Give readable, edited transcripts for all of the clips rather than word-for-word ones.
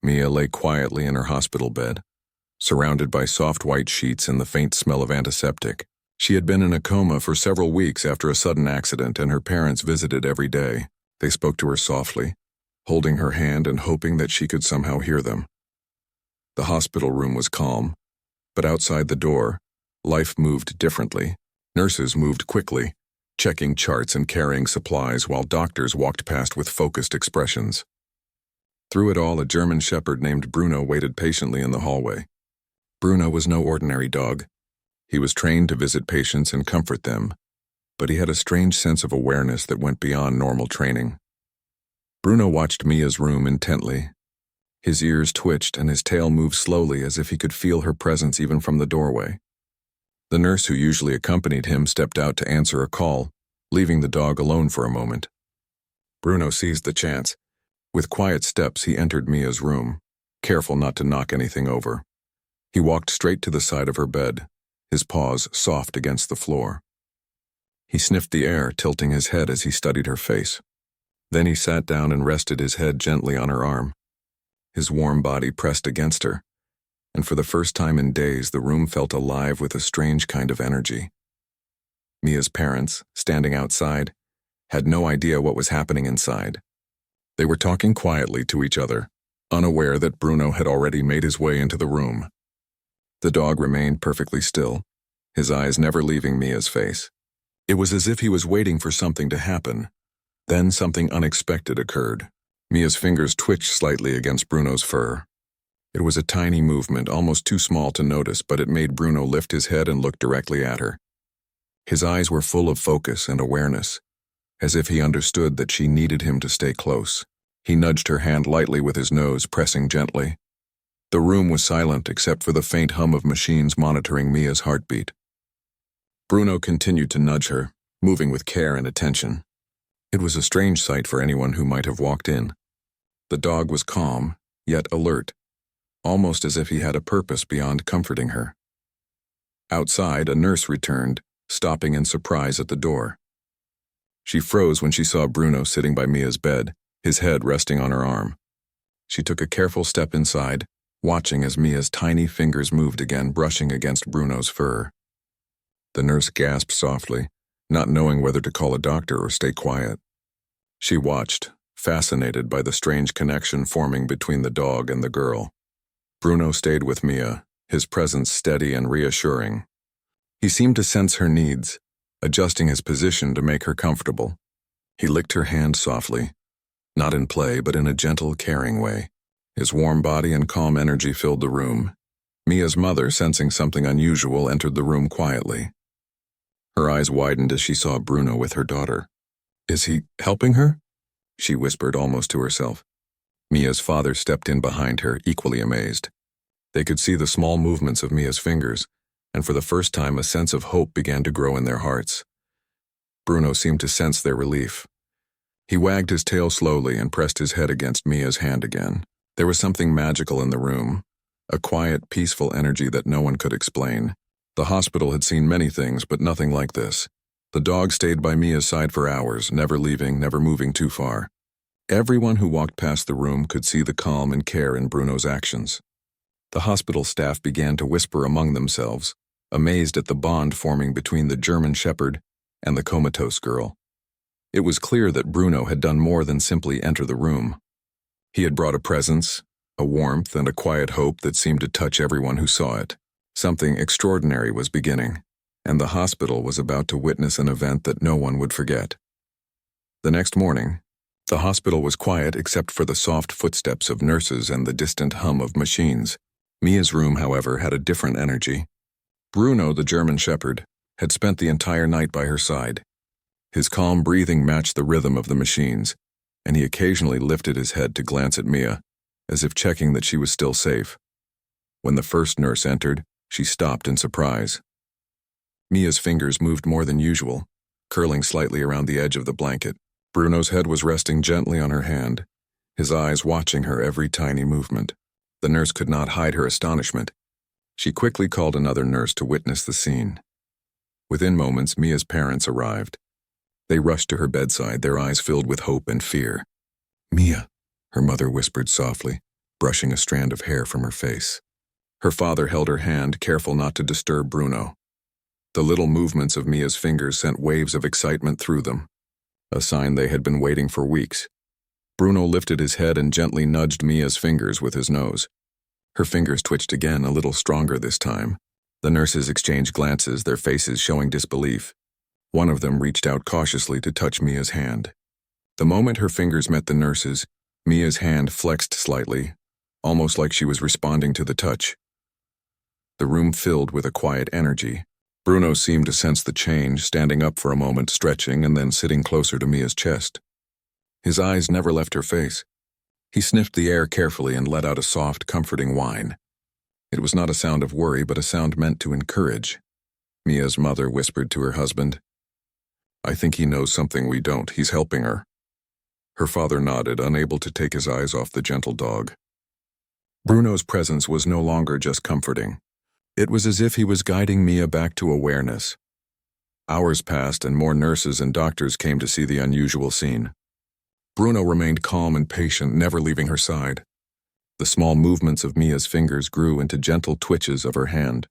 Mia lay quietly in her hospital bed, surrounded by soft white sheets and the faint smell of antiseptic. She had been in a coma for several weeks after a sudden accident, and her parents visited every day. They spoke to her softly, holding her hand and hoping that she could somehow hear them. The hospital room was calm, but outside the door, life moved differently. Nurses moved quickly, checking charts and carrying supplies, while doctors walked past with focused expressions. Through it all, a German shepherd named Bruno waited patiently in the hallway. Bruno was no ordinary dog. He was trained to visit patients and comfort them, but he had a strange sense of awareness that went beyond normal training. Bruno watched Mia's room intently. His ears twitched and his tail moved slowly, as if he could feel her presence even from the doorway. The nurse who usually accompanied him stepped out to answer a call, leaving the dog alone for a moment. Bruno seized the chance. With quiet steps, he entered Mia's room, careful not to knock anything over. He walked straight to the side of her bed, his paws soft against the floor. He sniffed the air, tilting his head as he studied her face. Then he sat down and rested his head gently on her arm. His warm body pressed against her, and for the first time in days, the room felt alive with a strange kind of energy. Mia's parents, standing outside, had no idea what was happening inside. They were talking quietly to each other, unaware that Bruno had already made his way into the room. The dog remained perfectly still, his eyes never leaving Mia's face. It was as if he was waiting for something to happen. Then something unexpected occurred. Mia's fingers twitched slightly against Bruno's fur. It was a tiny movement, almost too small to notice, but it made Bruno lift his head and look directly at her. His eyes were full of focus and awareness, as if he understood that she needed him to stay close. He nudged her hand lightly with his nose, pressing gently. The room was silent except for the faint hum of machines monitoring Mia's heartbeat. Bruno continued to nudge her, moving with care and attention. It was a strange sight for anyone who might have walked in. The dog was calm, yet alert, almost as if he had a purpose beyond comforting her. Outside, a nurse returned, stopping in surprise at the door. She froze when she saw Bruno sitting by Mia's bed, his head resting on her arm. She took a careful step inside, watching as Mia's tiny fingers moved again, brushing against Bruno's fur. The nurse gasped softly, not knowing whether to call a doctor or stay quiet. She watched, fascinated by the strange connection forming between the dog and the girl. Bruno stayed with Mia, his presence steady and reassuring. He seemed to sense her needs, adjusting his position to make her comfortable. He licked her hand softly, not in play but in a gentle, caring way. His warm body and calm energy filled the room. Mia's mother, sensing something unusual, entered the room quietly. Her eyes widened as she saw Bruno with her daughter. "Is he helping her?" she whispered almost to herself. Mia's father stepped in behind her, equally amazed. They could see the small movements of Mia's fingers, and for the first time a sense of hope began to grow in their hearts. Bruno seemed to sense their relief. He wagged his tail slowly and pressed his head against Mia's hand again. There was something magical in the room, a quiet, peaceful energy that no one could explain. The hospital had seen many things, but nothing like this. The dog stayed by Mia's side for hours, never leaving, never moving too far. Everyone who walked past the room could see the calm and care in Bruno's actions. The hospital staff began to whisper among themselves, amazed at the bond forming between the German shepherd and the Comatose girl. It was clear that Bruno had done more than simply enter the room. He had brought a presence, a warmth, and a quiet hope that seemed to touch everyone who saw it. Something extraordinary was beginning, and the hospital was about to witness an event that no one would forget. The next morning, the hospital was quiet except for the soft footsteps of nurses and the distant hum of machines. Mia's room, however, had a different energy. Bruno, the German shepherd, had spent the entire night by her side. His calm breathing matched the rhythm of the machines, and he occasionally lifted his head to glance at Mia, as if checking that she was still safe. When the first nurse entered, she stopped in surprise. Mia's fingers moved more than usual, curling slightly around the edge of the blanket. Bruno's head was resting gently on her hand, his eyes watching her every tiny movement. The nurse could not hide her astonishment. She quickly called another nurse to witness the scene. Within moments, Mia's parents arrived. They rushed to her bedside, their eyes filled with hope and fear. "Mia," her mother whispered softly, brushing a strand of hair from her face. Her father held her hand, careful not to disturb Bruno. The little movements of Mia's fingers sent waves of excitement through them, a sign they had been waiting for weeks. Bruno lifted his head and gently nudged Mia's fingers with his nose. Her fingers twitched again, a little stronger this time. The nurses exchanged glances, their faces showing disbelief. One of them reached out cautiously to touch Mia's hand. The moment her fingers met the nurse's, Mia's hand flexed slightly, almost like she was responding to the touch. The room filled with a quiet energy. Bruno seemed to sense the change, standing up for a moment, stretching, and then sitting closer to Mia's chest. His eyes never left her face. He sniffed the air carefully and let out a soft, comforting whine. It was not a sound of worry, but a sound meant to encourage. Mia's mother whispered to her husband, "I think he knows something we don't. He's helping her." Her father nodded, unable to take his eyes off the gentle dog. Bruno's presence was no longer just comforting. It was as if he was guiding Mia back to awareness. Hours passed and more nurses and doctors came to see the unusual scene. Bruno remained calm and patient, never leaving her side. The small movements of Mia's fingers grew into gentle twitches of her hand.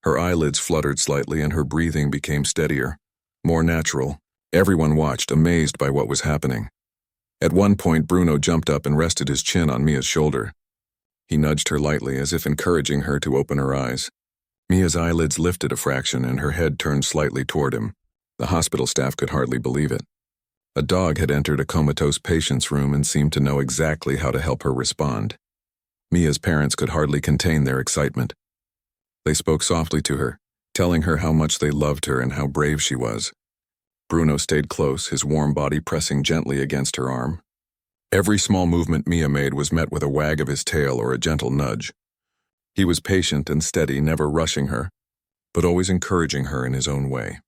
Her eyelids fluttered slightly and her breathing became steadier, more natural. Everyone watched, amazed by what was happening. At one point, Bruno jumped up and rested his chin on Mia's shoulder. He nudged her lightly, as if encouraging her to open her eyes. Mia's eyelids lifted a fraction and her head turned slightly toward him. The hospital staff could hardly believe it. A dog had entered a comatose patient's room and seemed to know exactly how to help her respond. Mia's parents could hardly contain their excitement. They spoke softly to her, telling her how much they loved her and how brave she was. Bruno stayed close, his warm body pressing gently against her arm. Every small movement Mia made was met with a wag of his tail or a gentle nudge. He was patient and steady, never rushing her, but always encouraging her in his own way.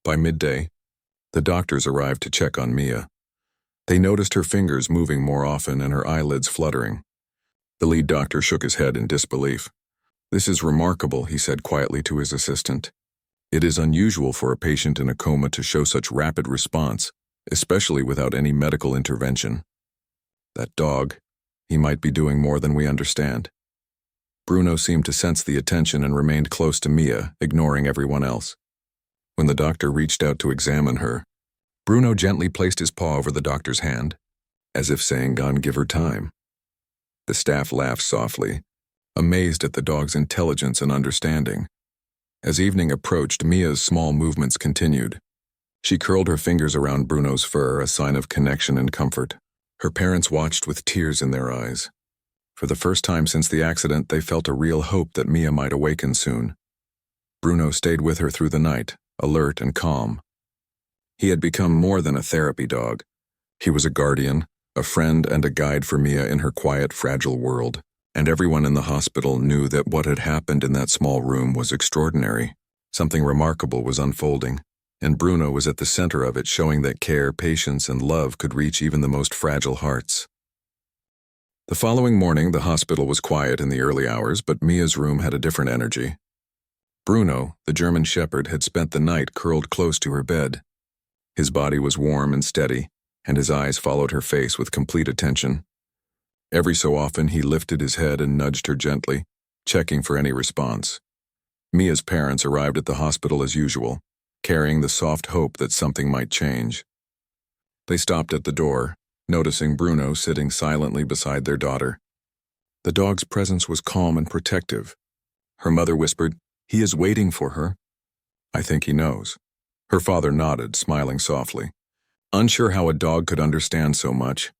By midday, the doctors arrived to check on Mia. They noticed her fingers moving more often and her eyelids fluttering. The lead doctor shook his head in disbelief. "This is remarkable," he said quietly to his assistant. "It is unusual for a patient in a coma to show such rapid response, especially without any medical intervention. That dog, he might be doing more than we understand." Bruno seemed to sense the attention and remained close to Mia, ignoring everyone else. When the doctor reached out to examine her, Bruno gently placed his paw over the doctor's hand, as if saying, "God, give her time." The staff laughed softly, amazed at the dog's intelligence and understanding. As evening approached, Mia's small movements continued. She curled her fingers around Bruno's fur, a sign of connection and comfort. Her parents watched with tears in their eyes. For the first time since the accident, they felt a real hope that Mia might awaken soon. Bruno stayed with her through the night, alert and calm. He had become more than a therapy dog. He was a guardian, a friend, and a guide for Mia in her quiet, fragile world. And everyone in the hospital knew that what had happened in that small room was extraordinary. Something remarkable was unfolding, and Bruno was at the center of it, showing that care, patience, and love could reach even the most fragile hearts. The following morning, the hospital was quiet in the early hours, but Mia's room had a different energy. Bruno, the German shepherd, had spent the night curled close to her bed. His body was warm and steady, and his eyes followed her face with complete attention. Every so often, he lifted his head and nudged her gently, checking for any response. Mia's parents arrived at the hospital as usual, carrying the soft hope that something might change. They stopped at the door, noticing Bruno sitting silently beside their daughter. The dog's presence was calm and protective. Her mother whispered, "He is waiting for her." "I think he knows." Her father nodded, smiling softly, unsure how a dog could understand so much.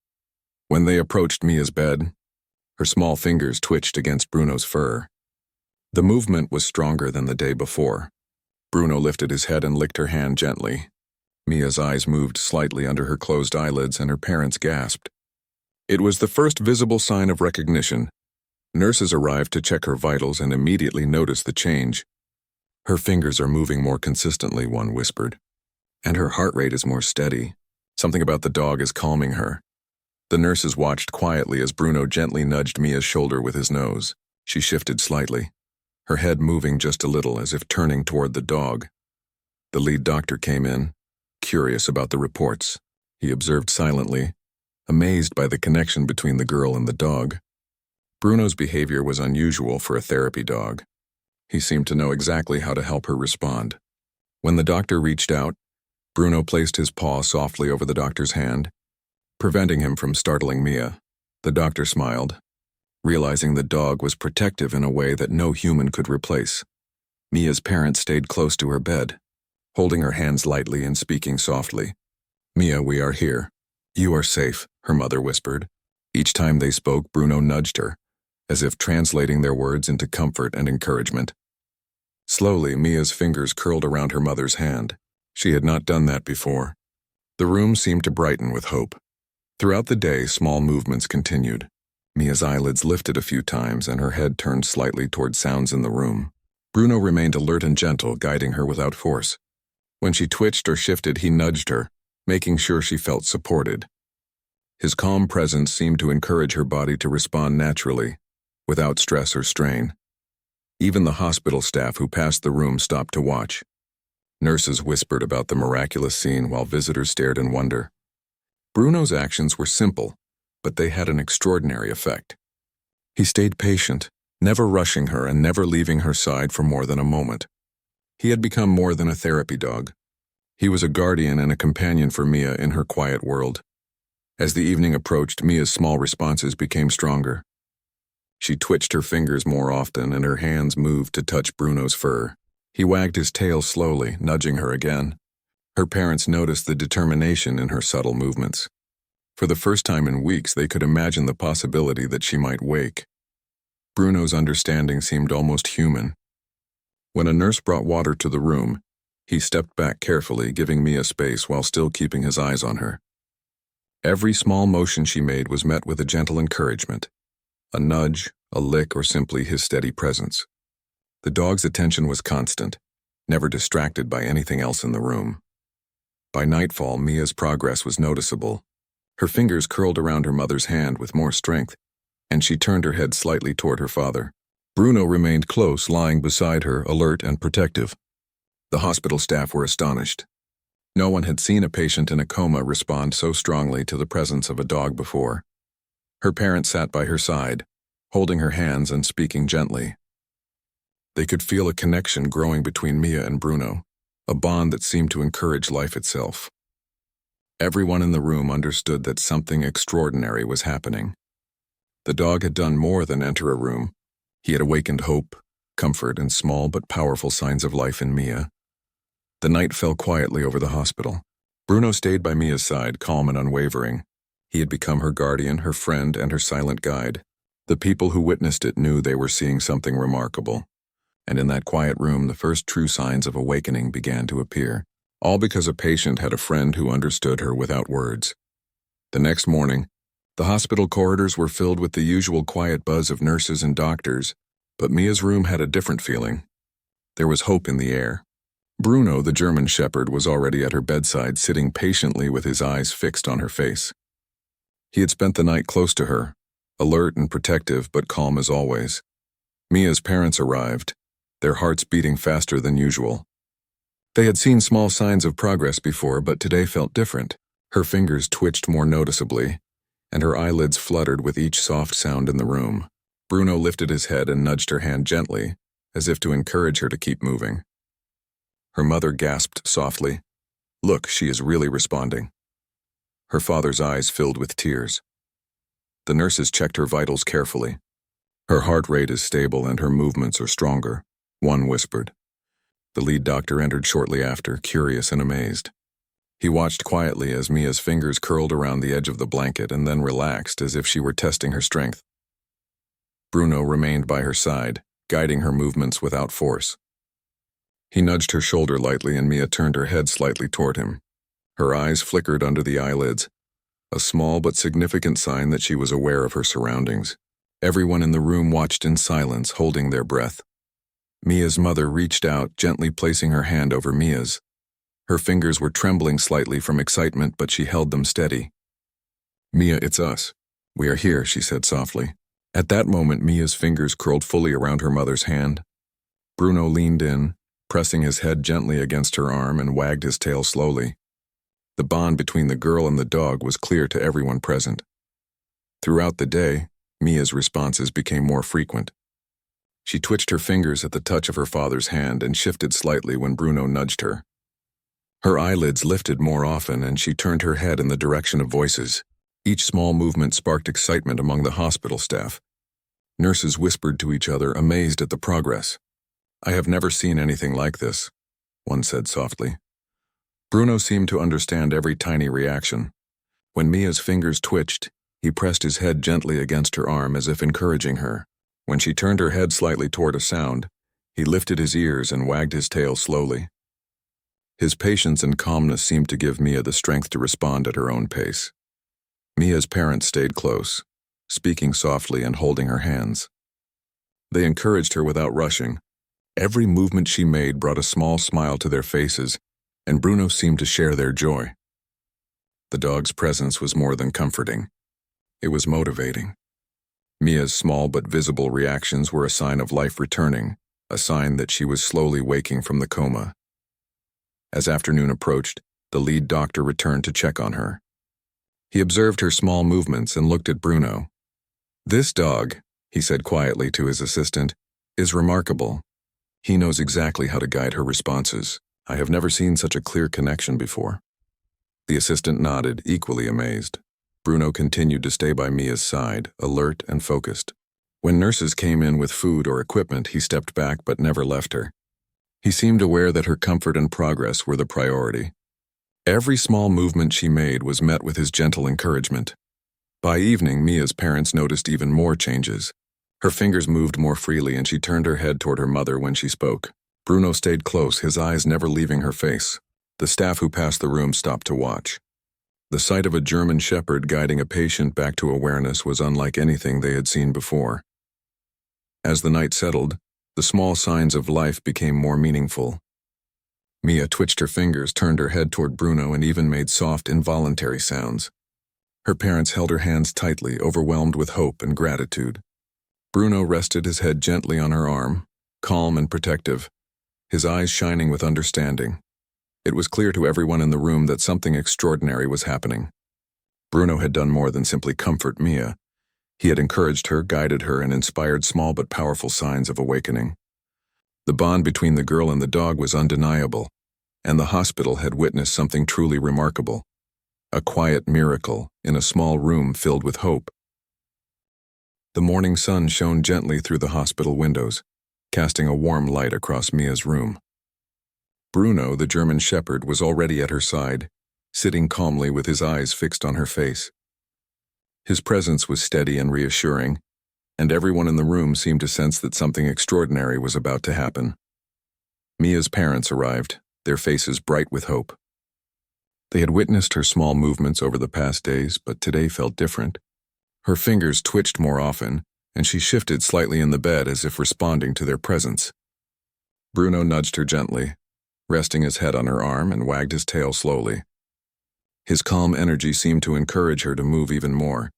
When they approached Mia's bed, her small fingers twitched against Bruno's fur. The movement was stronger than the day before. Bruno lifted his head and licked her hand gently. Mia's eyes moved slightly under her closed eyelids and her parents gasped. It was the first visible sign of recognition. Nurses arrived to check her vitals and immediately noticed the change. "Her fingers are moving more consistently," one whispered. "And her heart rate is more steady. Something about the dog is calming her." The nurses watched quietly as Bruno gently nudged Mia's shoulder with his nose. She shifted slightly, her head moving just a little as if turning toward the dog. The lead doctor came in, curious about the reports. He observed silently, amazed by the connection between the girl and the dog. Bruno's behavior was unusual for a therapy dog. He seemed to know exactly how to help her respond. When the doctor reached out, Bruno placed his paw softly over the doctor's hand, preventing him from startling Mia. The doctor smiled, realizing the dog was protective in a way that no human could replace. Mia's parents stayed close to her bed, holding her hands lightly and speaking softly. "Mia, we are here. You are safe," her mother whispered. Each time they spoke, Bruno nudged her, as if translating their words into comfort and encouragement. Slowly, Mia's fingers curled around her mother's hand. She had not done that before. The room seemed to brighten with hope. Throughout the day, small movements continued. Mia's eyelids lifted a few times and her head turned slightly toward sounds in the room. Bruno remained alert and gentle, guiding her without force. When she twitched or shifted, he nudged her, making sure she felt supported. His calm presence seemed to encourage her body to respond naturally, without stress or strain. Even the hospital staff who passed the room stopped to watch. Nurses whispered about the miraculous scene while visitors stared in wonder. Bruno's actions were simple, but they had an extraordinary effect. He stayed patient, never rushing her and never leaving her side for more than a moment. He had become more than a therapy dog. He was a guardian and a companion for Mia in her quiet world. As the evening approached, Mia's small responses became stronger. She twitched her fingers more often and her hands moved to touch Bruno's fur. He wagged his tail slowly, nudging her again. Her parents noticed the determination in her subtle movements. For the first time in weeks, they could imagine the possibility that she might wake. Bruno's understanding seemed almost human. When a nurse brought water to the room, he stepped back carefully, giving Mia space while still keeping his eyes on her. Every small motion she made was met with a gentle encouragement, a nudge, a lick, or simply his steady presence. The dog's attention was constant, never distracted by anything else in the room. By nightfall, Mia's progress was noticeable. Her fingers curled around her mother's hand with more strength, and she turned her head slightly toward her father. Bruno remained close, lying beside her, alert and protective. The hospital staff were astonished. No one had seen a patient in a coma respond so strongly to the presence of a dog before. Her parents sat by her side, holding her hands and speaking gently. They could feel a connection growing between Mia and Bruno, a bond that seemed to encourage life itself. Everyone in the room understood that something extraordinary was happening. The dog had done more than enter a room. He had awakened hope, comfort, and small but powerful signs of life in Mia. The night fell quietly over the hospital. Bruno stayed by Mia's side, calm and unwavering. He had become her guardian, her friend, and her silent guide. The people who witnessed it knew they were seeing something remarkable. And in that quiet room, the first true signs of awakening began to appear. All because a patient had a friend who understood her without words. The next morning, the hospital corridors were filled with the usual quiet buzz of nurses and doctors, but Mia's room had a different feeling. There was hope in the air. Bruno, the German shepherd, was already at her bedside, sitting patiently with his eyes fixed on her face. He had spent the night close to her, alert and protective, but calm as always. Mia's parents arrived, their hearts beating faster than usual. They had seen small signs of progress before, but today felt different. Her fingers twitched more noticeably, and her eyelids fluttered with each soft sound in the room. Bruno lifted his head and nudged her hand gently, as if to encourage her to keep moving. Her mother gasped softly, "Look, she is really responding." Her father's eyes filled with tears. The nurses checked her vitals carefully. "Her heart rate is stable and her movements are stronger," one whispered. The lead doctor entered shortly after, curious and amazed. He watched quietly as Mia's fingers curled around the edge of the blanket and then relaxed as if she were testing her strength. Bruno remained by her side, guiding her movements without force. He nudged her shoulder lightly and Mia turned her head slightly toward him. Her eyes flickered under the eyelids, a small but significant sign that she was aware of her surroundings. Everyone in the room watched in silence, holding their breath. Mia's mother reached out, gently placing her hand over Mia's. Her fingers were trembling slightly from excitement, but she held them steady. "Mia, it's us. We are here," she said softly. At that moment, Mia's fingers curled fully around her mother's hand. Bruno leaned in, pressing his head gently against her arm, and wagged his tail slowly. The bond between the girl and the dog was clear to everyone present. Throughout the day, Mia's responses became more frequent. She twitched her fingers at the touch of her father's hand and shifted slightly when Bruno nudged her. Her eyelids lifted more often and she turned her head in the direction of voices. Each small movement sparked excitement among the hospital staff. Nurses whispered to each other, amazed at the progress. "I have never seen anything like this," one said softly. Bruno seemed to understand every tiny reaction. When Mia's fingers twitched, he pressed his head gently against her arm as if encouraging her. When she turned her head slightly toward a sound, he lifted his ears and wagged his tail slowly. His patience and calmness seemed to give Mia the strength to respond at her own pace. Mia's parents stayed close, speaking softly and holding her hands. They encouraged her without rushing. Every movement she made brought a small smile to their faces, and Bruno seemed to share their joy. The dog's presence was more than comforting. It was motivating. Mia's small but visible reactions were a sign of life returning, a sign that she was slowly waking from the coma. As afternoon approached, the lead doctor returned to check on her. He observed her small movements and looked at Bruno. "This dog," he said quietly to his assistant, "is remarkable. He knows exactly how to guide her responses. I have never seen such a clear connection before." The assistant nodded, equally amazed. Bruno continued to stay by Mia's side, alert and focused. When nurses came in with food or equipment, he stepped back but never left her. He seemed aware that her comfort and progress were the priority. Every small movement she made was met with his gentle encouragement. By evening, Mia's parents noticed even more changes. Her fingers moved more freely and she turned her head toward her mother when she spoke. Bruno stayed close, his eyes never leaving her face. The staff who passed the room stopped to watch. The sight of a German shepherd guiding a patient back to awareness was unlike anything they had seen before. As the night settled, the small signs of life became more meaningful. Mia twitched her fingers, turned her head toward Bruno, and even made soft, involuntary sounds. Her parents held her hands tightly, overwhelmed with hope and gratitude. Bruno rested his head gently on her arm, calm and protective, his eyes shining with understanding. It was clear to everyone in the room that something extraordinary was happening. Bruno had done more than simply comfort Mia. He had encouraged her, guided her, and inspired small but powerful signs of awakening. The bond between the girl and the dog was undeniable, and the hospital had witnessed something truly remarkable. A quiet miracle in a small room filled with hope. The morning sun shone gently through the hospital windows, casting a warm light across Mia's room. Bruno, the German shepherd, was already at her side, sitting calmly with his eyes fixed on her face. His presence was steady and reassuring, and everyone in the room seemed to sense that something extraordinary was about to happen. Mia's parents arrived, their faces bright with hope. They had witnessed her small movements over the past days, but today felt different. Her fingers twitched more often, and she shifted slightly in the bed as if responding to their presence. Bruno nudged her gently, resting his head on her arm, and wagged his tail slowly. His calm energy seemed to encourage her to move even more.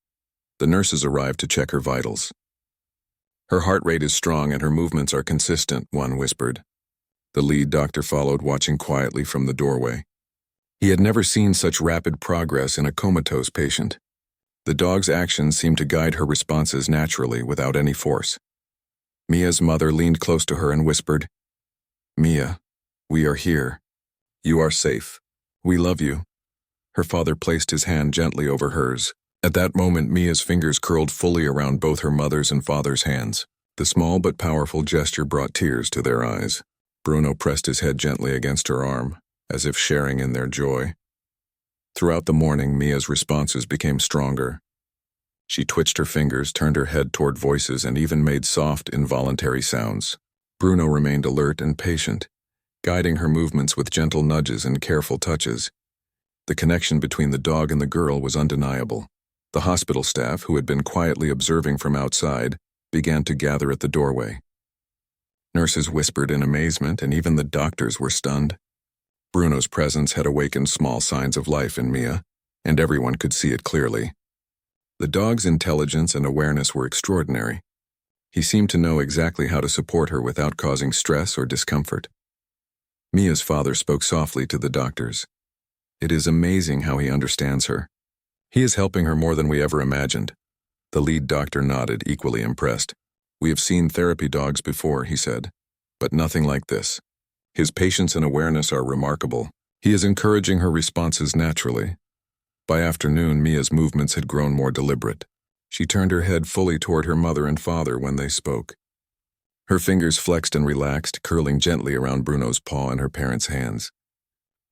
The nurses arrived to check her vitals. "Her heart rate is strong and her movements are consistent," one whispered. The lead doctor followed, watching quietly from the doorway. He had never seen such rapid progress in a comatose patient. The dog's actions seemed to guide her responses naturally, without any force. Mia's mother leaned close to her and whispered, "Mia, we are here. You are safe. We love you." Her father placed his hand gently over hers. At that moment, Mia's fingers curled fully around both her mother's and father's hands. The small but powerful gesture brought tears to their eyes. Bruno pressed his head gently against her arm, as if sharing in their joy. Throughout the morning, Mia's responses became stronger. She twitched her fingers, turned her head toward voices, and even made soft, involuntary sounds. Bruno remained alert and patient, guiding her movements with gentle nudges and careful touches. The connection between the dog and the girl was undeniable. The hospital staff, who had been quietly observing from outside, began to gather at the doorway. Nurses whispered in amazement, and even the doctors were stunned. Bruno's presence had awakened small signs of life in Mia, and everyone could see it clearly. The dog's intelligence and awareness were extraordinary. He seemed to know exactly how to support her without causing stress or discomfort. Mia's father spoke softly to the doctors. "It is amazing how he understands her. He is helping her more than we ever imagined." The lead doctor nodded, equally impressed. "We have seen therapy dogs before," he said, "but nothing like this. His patience and awareness are remarkable. He is encouraging her responses naturally." By afternoon, Mia's movements had grown more deliberate. She turned her head fully toward her mother and father when they spoke. Her fingers flexed and relaxed, curling gently around Bruno's paw in her parents' hands.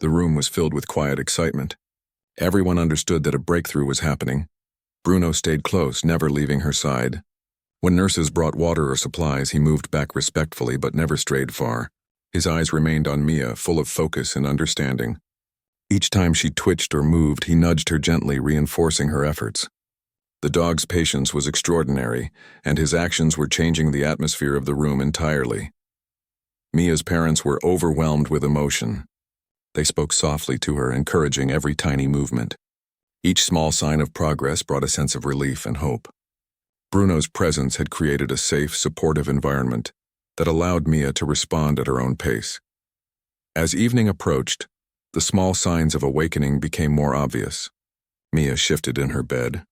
The room was filled with quiet excitement. Everyone understood that a breakthrough was happening. Bruno stayed close, never leaving her side. When nurses brought water or supplies, he moved back respectfully but never strayed far. His eyes remained on Mia, full of focus and understanding. Each time she twitched or moved, he nudged her gently, reinforcing her efforts. The dog's patience was extraordinary, and his actions were changing the atmosphere of the room entirely. Mia's parents were overwhelmed with emotion. They spoke softly to her, encouraging every tiny movement. Each small sign of progress brought a sense of relief and hope. Bruno's presence had created a safe, supportive environment that allowed Mia to respond at her own pace. As evening approached, the small signs of awakening became more obvious. Mia shifted in her bed.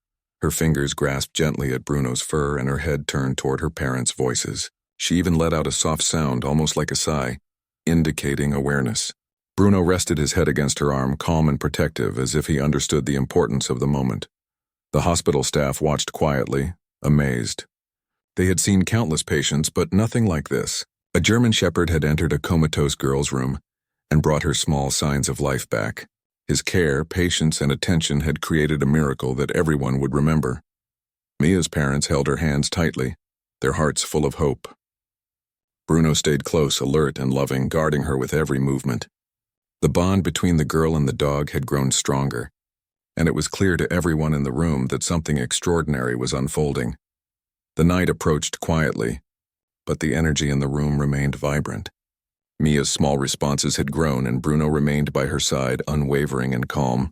Her fingers grasped gently at Bruno's fur and her head turned toward her parents' voices. She even let out a soft sound, almost like a sigh, indicating awareness. Bruno rested his head against her arm, calm and protective, as if he understood the importance of the moment. The hospital staff watched quietly, amazed. They had seen countless patients, but nothing like this. A German shepherd had entered a comatose girl's room and brought her small signs of life back. His care, patience, and attention had created a miracle that everyone would remember. Mia's parents held her hands tightly, their hearts full of hope. Bruno stayed close, alert and loving, guarding her with every movement. The bond between the girl and the dog had grown stronger, and it was clear to everyone in the room that something extraordinary was unfolding. The night approached quietly, but the energy in the room remained vibrant. Mia's small responses had grown, and Bruno remained by her side, unwavering and calm.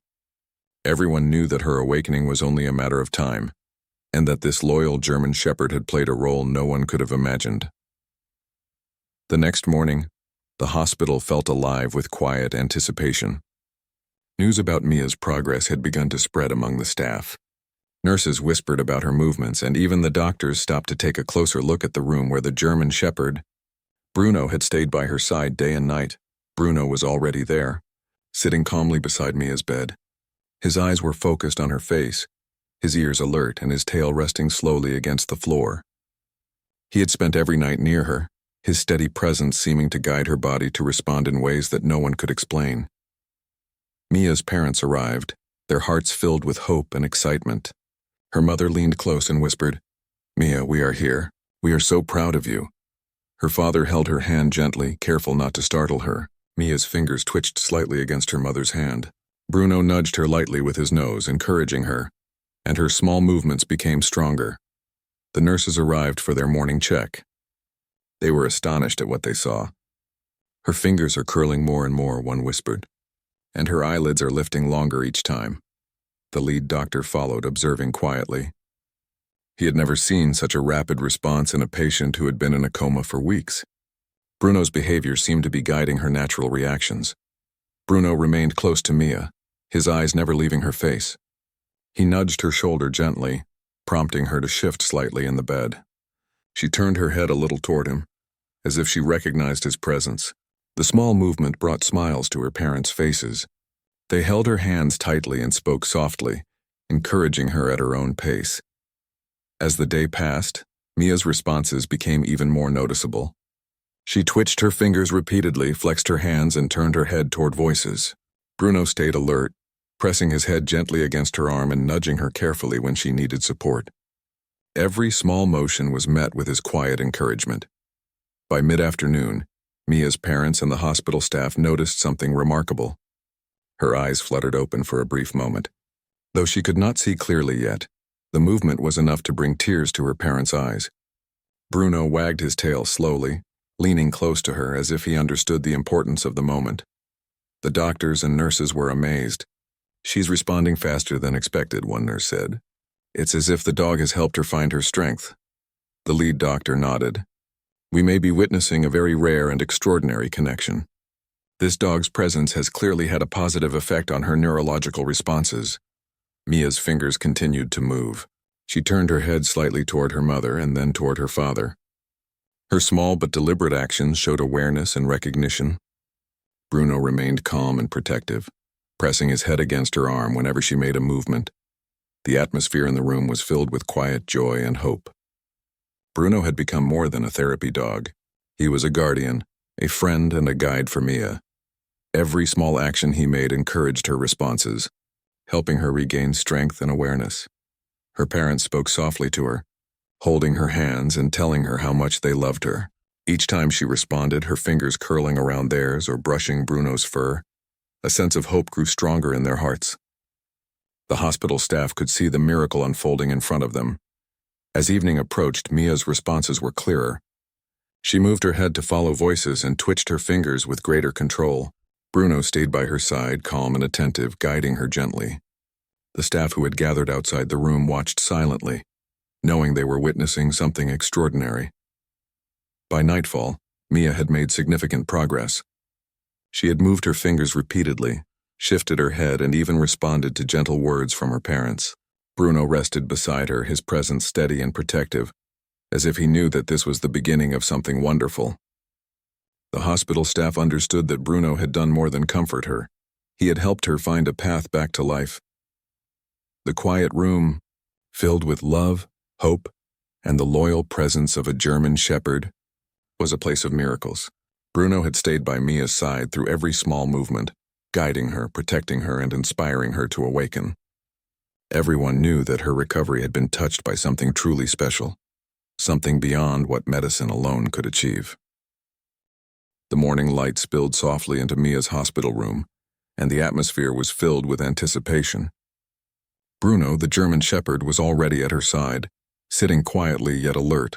Everyone knew that her awakening was only a matter of time, and that this loyal German shepherd had played a role no one could have imagined. The next morning, the hospital felt alive with quiet anticipation. News about Mia's progress had begun to spread among the staff. Nurses whispered about her movements, and even the doctors stopped to take a closer look at the room where the German shepherd, Bruno, had stayed by her side day and night. Bruno was already there, sitting calmly beside Mia's bed. His eyes were focused on her face, his ears alert and his tail resting slowly against the floor. He had spent every night near her, his steady presence seeming to guide her body to respond in ways that no one could explain. Mia's parents arrived, their hearts filled with hope and excitement. Her mother leaned close and whispered, "Mia, we are here. We are so proud of you." Her father held her hand gently, careful not to startle her. Mia's fingers twitched slightly against her mother's hand. Bruno nudged her lightly with his nose, encouraging her, and her small movements became stronger. The nurses arrived for their morning check. They were astonished at what they saw. "Her fingers are curling more and more," one whispered, "and her eyelids are lifting longer each time." The lead doctor followed, observing quietly. He had never seen such a rapid response in a patient who had been in a coma for weeks. Bruno's behavior seemed to be guiding her natural reactions. Bruno remained close to Mia, his eyes never leaving her face. He nudged her shoulder gently, prompting her to shift slightly in the bed. She turned her head a little toward him, as if she recognized his presence. The small movement brought smiles to her parents' faces. They held her hands tightly and spoke softly, encouraging her at her own pace. As the day passed, Mia's responses became even more noticeable. She twitched her fingers repeatedly, flexed her hands, and turned her head toward voices. Bruno stayed alert, pressing his head gently against her arm and nudging her carefully when she needed support. Every small motion was met with his quiet encouragement. By mid-afternoon, Mia's parents and the hospital staff noticed something remarkable. Her eyes fluttered open for a brief moment. Though she could not see clearly yet, the movement was enough to bring tears to her parents' eyes. Bruno wagged his tail slowly, leaning close to her as if he understood the importance of the moment. The doctors and nurses were amazed. "She's responding faster than expected," one nurse said. "It's as if the dog has helped her find her strength." The lead doctor nodded. "We may be witnessing a very rare and extraordinary connection. This dog's presence has clearly had a positive effect on her neurological responses." Mia's fingers continued to move. She turned her head slightly toward her mother and then toward her father. Her small but deliberate actions showed awareness and recognition. Bruno remained calm and protective, pressing his head against her arm whenever she made a movement. The atmosphere in the room was filled with quiet joy and hope. Bruno had become more than a therapy dog. He was a guardian, a friend, and a guide for Mia. Every small action he made encouraged her responses, helping her regain strength and awareness. Her parents spoke softly to her, holding her hands and telling her how much they loved her. Each time she responded, her fingers curling around theirs or brushing Bruno's fur, a sense of hope grew stronger in their hearts. The hospital staff could see the miracle unfolding in front of them. As evening approached, Mia's responses were clearer. She moved her head to follow voices and twitched her fingers with greater control. Bruno stayed by her side, calm and attentive, guiding her gently. The staff who had gathered outside the room watched silently, knowing they were witnessing something extraordinary. By nightfall, Mia had made significant progress. She had moved her fingers repeatedly, shifted her head, and even responded to gentle words from her parents. Bruno rested beside her, his presence steady and protective, as if he knew that this was the beginning of something wonderful. The hospital staff understood that Bruno had done more than comfort her. He had helped her find a path back to life. The quiet room, filled with love, hope, and the loyal presence of a German shepherd, was a place of miracles. Bruno had stayed by Mia's side through every small movement, guiding her, protecting her, and inspiring her to awaken. Everyone knew that her recovery had been touched by something truly special, something beyond what medicine alone could achieve. The morning light spilled softly into Mia's hospital room, and the atmosphere was filled with anticipation. Bruno, the German shepherd, was already at her side, sitting quietly yet alert.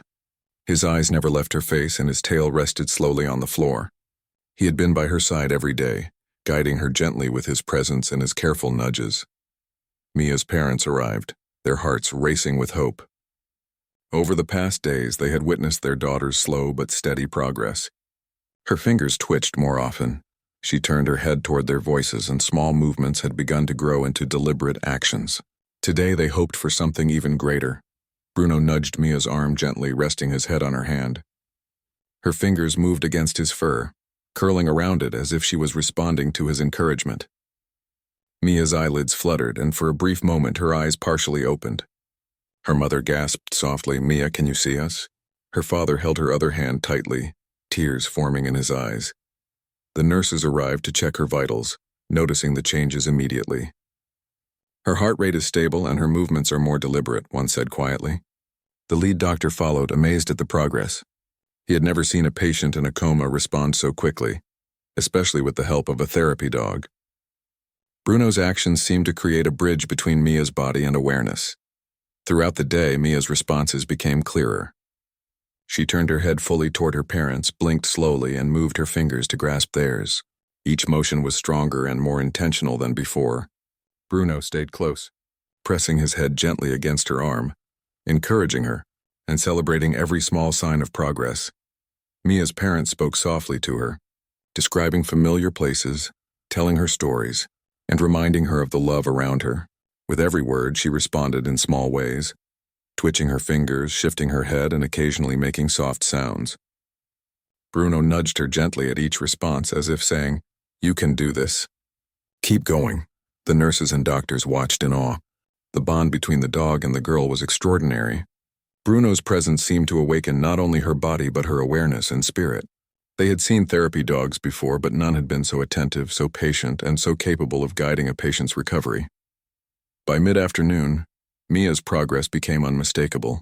His eyes never left her face, and his tail rested slowly on the floor. He had been by her side every day, guiding her gently with his presence and his careful nudges. Mia's parents arrived, their hearts racing with hope. Over the past days, they had witnessed their daughter's slow but steady progress. Her fingers twitched more often. She turned her head toward their voices, and small movements had begun to grow into deliberate actions. Today, they hoped for something even greater. Bruno nudged Mia's arm gently, resting his head on her hand. Her fingers moved against his fur, curling around it as if she was responding to his encouragement. Mia's eyelids fluttered, and for a brief moment her eyes partially opened. Her mother gasped softly, "Mia, can you see us?" Her father held her other hand tightly, tears forming in his eyes. The nurses arrived to check her vitals, noticing the changes immediately. "Her heart rate is stable and her movements are more deliberate," one said quietly. The lead doctor followed, amazed at the progress. He had never seen a patient in a coma respond so quickly, especially with the help of a therapy dog. Bruno's actions seemed to create a bridge between Mia's body and awareness. Throughout the day, Mia's responses became clearer. She turned her head fully toward her parents, blinked slowly, and moved her fingers to grasp theirs. Each motion was stronger and more intentional than before. Bruno stayed close, pressing his head gently against her arm, encouraging her, and celebrating every small sign of progress. Mia's parents spoke softly to her, describing familiar places, telling her stories, and reminding her of the love around her. With every word, she responded in small ways, twitching her fingers, shifting her head, and occasionally making soft sounds. Bruno nudged her gently at each response, as if saying, "You can do this. Keep going." The nurses and doctors watched in awe. The bond between the dog and the girl was extraordinary. Bruno's presence seemed to awaken not only her body but her awareness and spirit. They had seen therapy dogs before, but none had been so attentive, so patient, and so capable of guiding a patient's recovery. By mid-afternoon, Mia's progress became unmistakable.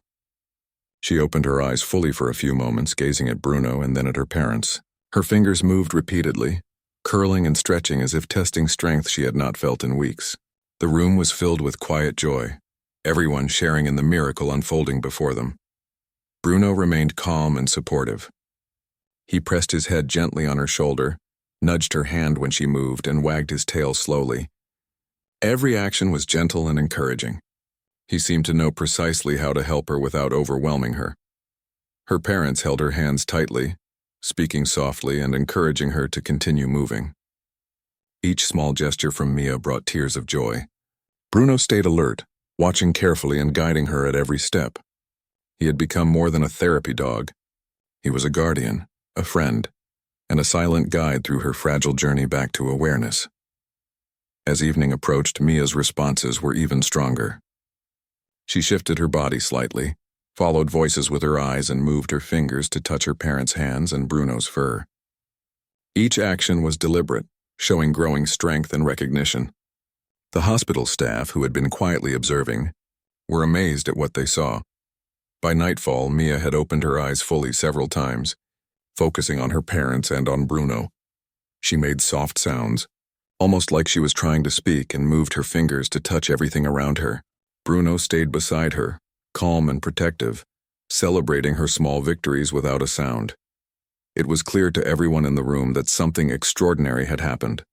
She opened her eyes fully for a few moments, gazing at Bruno and then at her parents. Her fingers moved repeatedly, curling and stretching as if testing strength she had not felt in weeks. The room was filled with quiet joy, everyone sharing in the miracle unfolding before them. Bruno remained calm and supportive. He pressed his head gently on her shoulder, nudged her hand when she moved, and wagged his tail slowly. Every action was gentle and encouraging. He seemed to know precisely how to help her without overwhelming her. Her parents held her hands tightly, speaking softly and encouraging her to continue moving. Each small gesture from Mia brought tears of joy. Bruno stayed alert, watching carefully and guiding her at every step. He had become more than a therapy dog. He was a guardian, a friend, and a silent guide through her fragile journey back to awareness. As evening approached, Mia's responses were even stronger. She shifted her body slightly, followed voices with her eyes, and moved her fingers to touch her parents' hands and Bruno's fur. Each action was deliberate, showing growing strength and recognition. The hospital staff, who had been quietly observing, were amazed at what they saw. By nightfall, Mia had opened her eyes fully several times, focusing on her parents and on Bruno. She made soft sounds, almost like she was trying to speak, and moved her fingers to touch everything around her. Bruno stayed beside her, calm and protective, celebrating her small victories without a sound. It was clear to everyone in the room that something extraordinary had happened.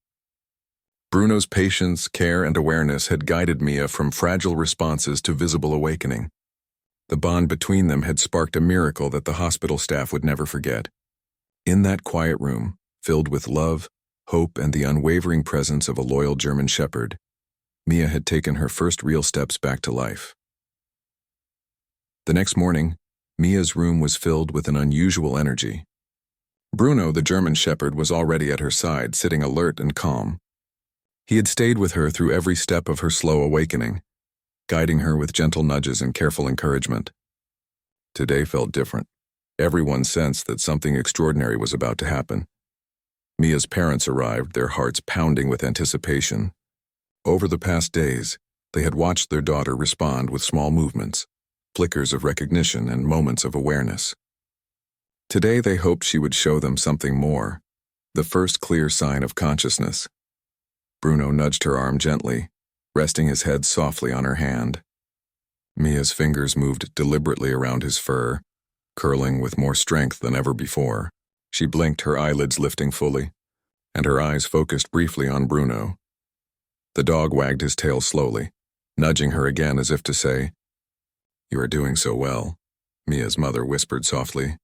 Bruno's patience, care, and awareness had guided Mia from fragile responses to visible awakening. The bond between them had sparked a miracle that the hospital staff would never forget. In that quiet room, filled with love, hope, and the unwavering presence of a loyal German shepherd, Mia had taken her first real steps back to life. The next morning, Mia's room was filled with an unusual energy. Bruno, the German shepherd, was already at her side, sitting alert and calm. He had stayed with her through every step of her slow awakening, guiding her with gentle nudges and careful encouragement. Today felt different. Everyone sensed that something extraordinary was about to happen. Mia's parents arrived, their hearts pounding with anticipation. Over the past days, they had watched their daughter respond with small movements, flickers of recognition, and moments of awareness. Today they hoped she would show them something more, the first clear sign of consciousness. Bruno nudged her arm gently, resting his head softly on her hand. Mia's fingers moved deliberately around his fur, curling with more strength than ever before. She blinked, her eyelids lifting fully, and her eyes focused briefly on Bruno. The dog wagged his tail slowly, nudging her again as if to say, "You are doing so well," Mia's mother whispered softly.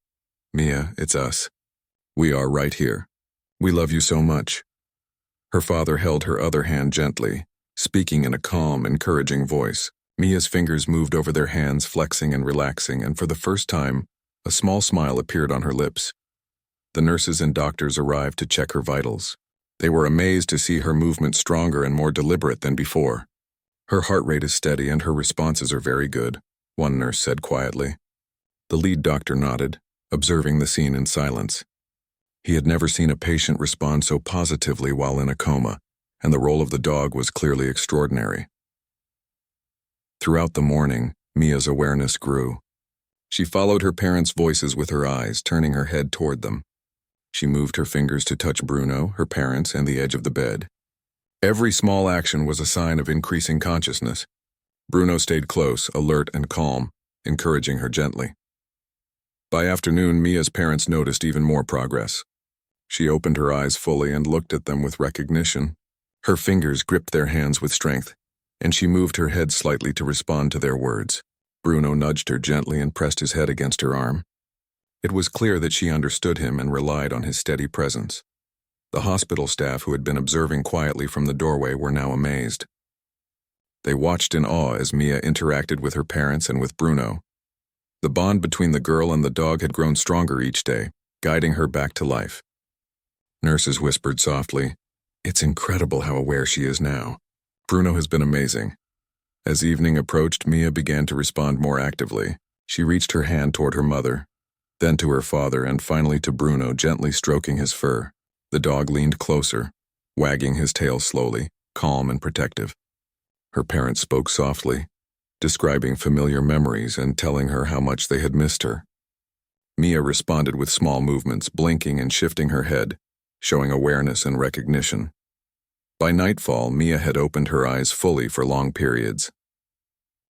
"Mia, it's us. We are right here. We love you so much." Her father held her other hand gently, speaking in a calm, encouraging voice. Mia's fingers moved over their hands, flexing and relaxing, and for the first time, a small smile appeared on her lips. The nurses and doctors arrived to check her vitals. They were amazed to see her movement stronger and more deliberate than before. "Her heart rate is steady and her responses are very good," one nurse said quietly. The lead doctor nodded, observing the scene in silence. He had never seen a patient respond so positively while in a coma, and the role of the dog was clearly extraordinary. Throughout the morning, Mia's awareness grew. She followed her parents' voices with her eyes, turning her head toward them. She moved her fingers to touch Bruno, her parents, and the edge of the bed. Every small action was a sign of increasing consciousness. Bruno stayed close, alert and calm, encouraging her gently. By afternoon, Mia's parents noticed even more progress. She opened her eyes fully and looked at them with recognition. Her fingers gripped their hands with strength, and she moved her head slightly to respond to their words. Bruno nudged her gently and pressed his head against her arm. It was clear that she understood him and relied on his steady presence. The hospital staff, who had been observing quietly from the doorway, were now amazed. They watched in awe as Mia interacted with her parents and with Bruno. The bond between the girl and the dog had grown stronger each day, guiding her back to life. Nurses whispered softly, "It's incredible how aware she is now. Bruno has been amazing." As evening approached, Mia began to respond more actively. She reached her hand toward her mother, then to her father, and finally to Bruno, gently stroking his fur. The dog leaned closer, wagging his tail slowly, calm and protective. Her parents spoke softly, describing familiar memories and telling her how much they had missed her. Mia responded with small movements, blinking and shifting her head, showing awareness and recognition. By nightfall, Mia had opened her eyes fully for long periods.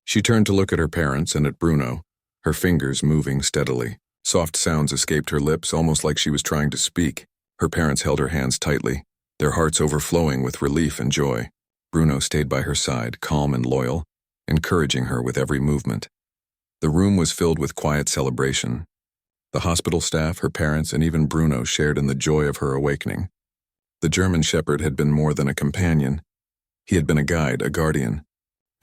She turned to look at her parents and at Bruno, her fingers moving steadily. Soft sounds escaped her lips, almost like she was trying to speak. Her parents held her hands tightly, their hearts overflowing with relief and joy. Bruno stayed by her side, calm and loyal, encouraging her with every movement. The room was filled with quiet celebration. The hospital staff, her parents, and even Bruno shared in the joy of her awakening. The German shepherd had been more than a companion. He had been a guide, a guardian,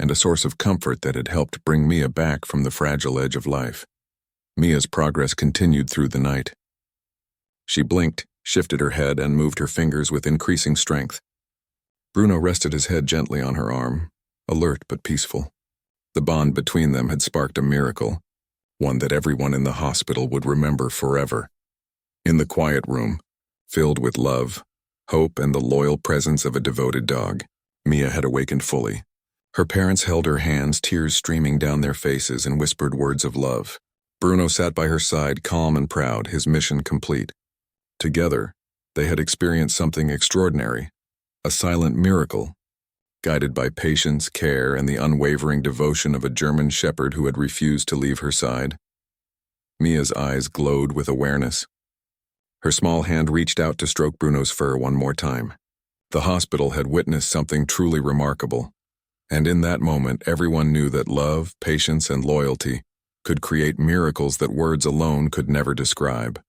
and a source of comfort that had helped bring Mia back from the fragile edge of life. Mia's progress continued through the night. She blinked, shifted her head, and moved her fingers with increasing strength. Bruno rested his head gently on her arm, alert but peaceful. The bond between them had sparked a miracle, one that everyone in the hospital would remember forever. In the quiet room, filled with love, hope, and the loyal presence of a devoted dog, Mia had awakened fully. Her parents held her hands, tears streaming down their faces, and whispered words of love. Bruno sat by her side, calm and proud, his mission complete. Together, they had experienced something extraordinary, a silent miracle, guided by patience, care, and the unwavering devotion of a German shepherd who had refused to leave her side. Mia's eyes glowed with awareness. Her small hand reached out to stroke Bruno's fur one more time. The hospital had witnessed something truly remarkable, and in that moment everyone knew that love, patience, and loyalty could create miracles that words alone could never describe.